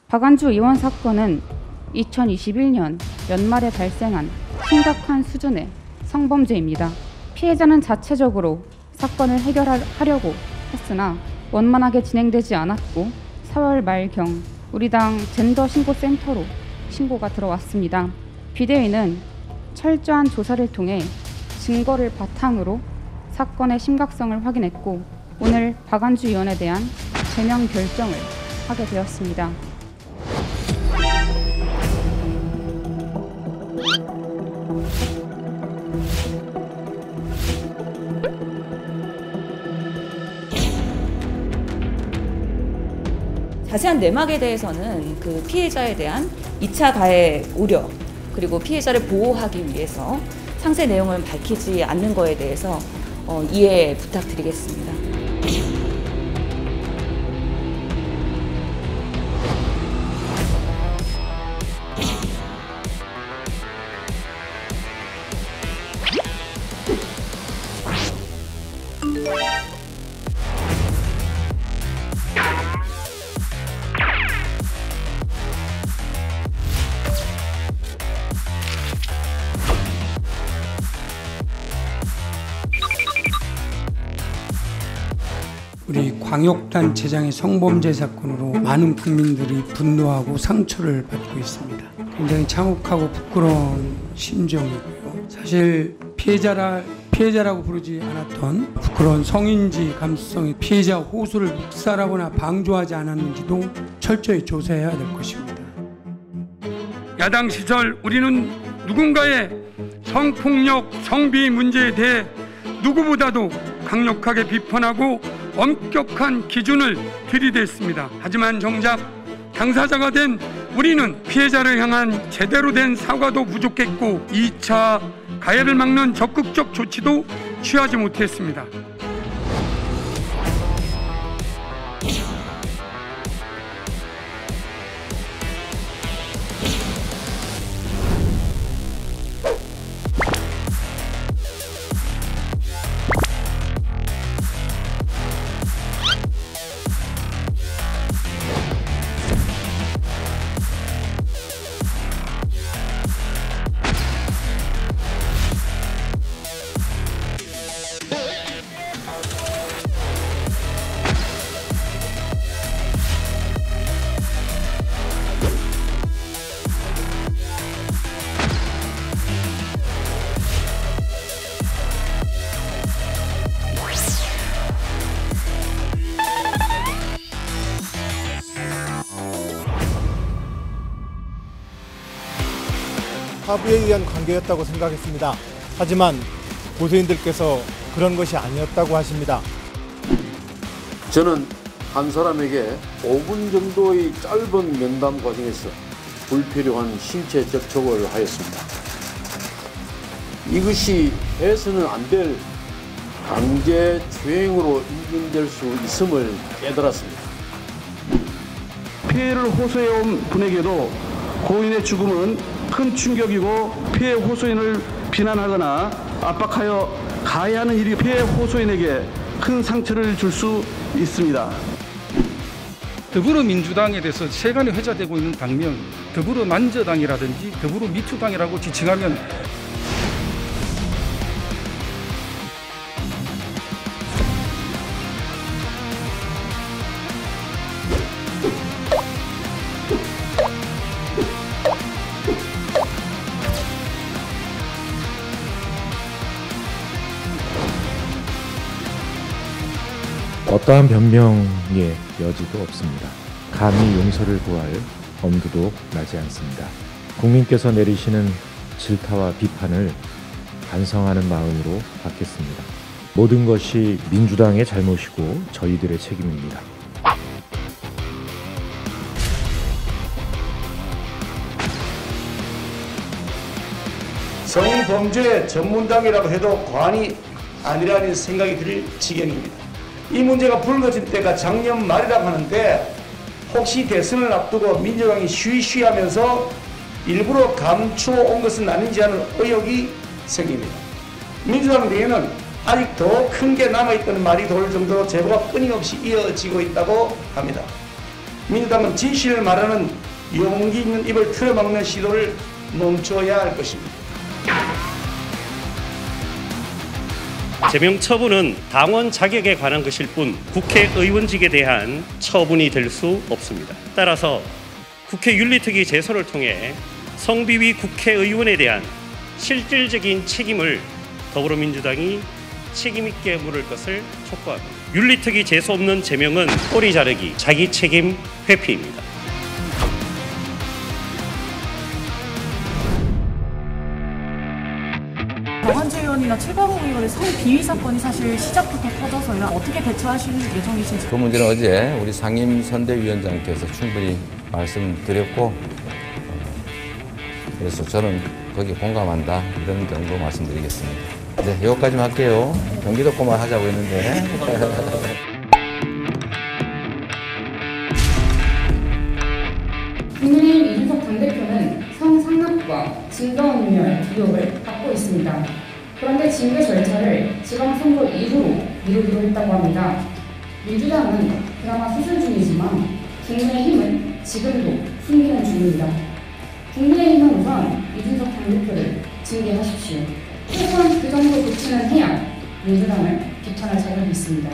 박완주 의원 사건은 2021년 연말에 발생한 심각한 수준의 성범죄입니다. 피해자는 자체적으로 사건을 해결하려고 했으나 원만하게 진행되지 않았고 4월 말경 우리 당 젠더신고센터로 신고가 들어왔습니다. 비대위는 철저한 조사를 통해 증거를 바탕으로 사건의 심각성을 확인했고 오늘 박완주 의원에 대한 제명 결정을 하게 되었습니다. 자세한 내막에 대해서는 그 피해자에 대한 2차 가해 우려 그리고 피해자를 보호하기 위해서 상세 내용을 밝히지 않는 거에 대해서 이해 부탁드리겠습니다. 우리 광역단체장의 성범죄 사건으로 많은 국민들이 분노하고 상처를 받고 있습니다. 굉장히 참혹하고 부끄러운 심정이고요. 사실 피해자라고 부르지 않았던 부끄러운 성인지 감수성이 피해자 호소를 묵살하거나 방조하지 않았는지도 철저히 조사해야 될 것입니다. 야당 시절 우리는 누군가의 성폭력, 성비위 문제에 대해 누구보다도 강력하게 비판하고 엄격한 기준을 들이댔습니다. 하지만 정작 당사자가 된 우리는 피해자를 향한 제대로 된 사과도 부족했고 2차 가해를 막는 적극적 조치도 취하지 못했습니다. 하부에 의한 관계였다고 생각했습니다. 하지만 고소인들께서 그런 것이 아니었다고 하십니다. 저는 한 사람에게 5분 정도의 짧은 면담 과정에서 불필요한 신체 접촉을 하였습니다. 이것이 해서는 안 될 강제 추행으로 인정될 수 있음을 깨달았습니다. 피해를 호소해온 분에게도 고인의 죽음은 큰 충격이고 피해 호소인을 비난하거나 압박하여 가해하는 일이 피해 호소인에게 큰 상처를 줄 수 있습니다. 더불어민주당에 대해서 세간이 회자되고 있는 당명 더불어만저당이라든지 더불어미투당이라고 지칭하면 어떠한 변명의 여지도 없습니다. 감히 용서를 구할 엄두도 나지 않습니다. 국민께서 내리시는 질타와 비판을 반성하는 마음으로 받겠습니다. 모든 것이 민주당의 잘못이고 저희들의 책임입니다. 성범죄 전문당이라고 해도 과언이 아니라는 생각이 들 지경입니다. 이 문제가 불거진 때가 작년 말이라고 하는데 혹시 대선을 앞두고 민주당이 쉬쉬하면서 일부러 감추어온 것은 아닌지 하는 의혹이 생깁니다. 민주당 내에는 아직 더 큰 게 남아있다는 말이 돌 정도로 제보가 끊임없이 이어지고 있다고 합니다. 민주당은 진실을 말하는 용기 있는 입을 틀어막는 시도를 멈춰야 할 것입니다. 제명 처분은 당원 자격에 관한 것일 뿐 국회의원직에 대한 처분이 될 수 없습니다. 따라서 국회 윤리특위 제소를 통해 성비위 국회의원에 대한 실질적인 책임을 더불어민주당이 책임있게 물을 것을 촉구합니다. 윤리특위 제소 없는 제명은 꼬리 자르기, 자기 책임 회피입니다. 정한재 의원이나 최강욱 의원의 성비위 사건이 사실 시작부터 터져서요. 어떻게 대처하실 예정이신지. 그 문제는 어제 우리 상임선대위원장께서 충분히 말씀드렸고, 그래서 저는 거기에 공감한다, 이런 정도 말씀드리겠습니다. 네, 여기까지만 할게요. 경기도 거만 하자고 했는데. 국민의힘 이준석 당대표는 성상납과 증거인멸 의혹을 받고 있습니다. 그런데 징계 절차를 지방선거 이후로 미루기로 했다고 합니다. 민주당은 그나마 수술 중이지만 국민의힘은 지금도 숨기는 중입니다. 국민의힘은 우선 이준석 당대표를 징계하십시오. 최소한 그 정도 조치는 해야 민주당을 비판할 자격이 있습니다.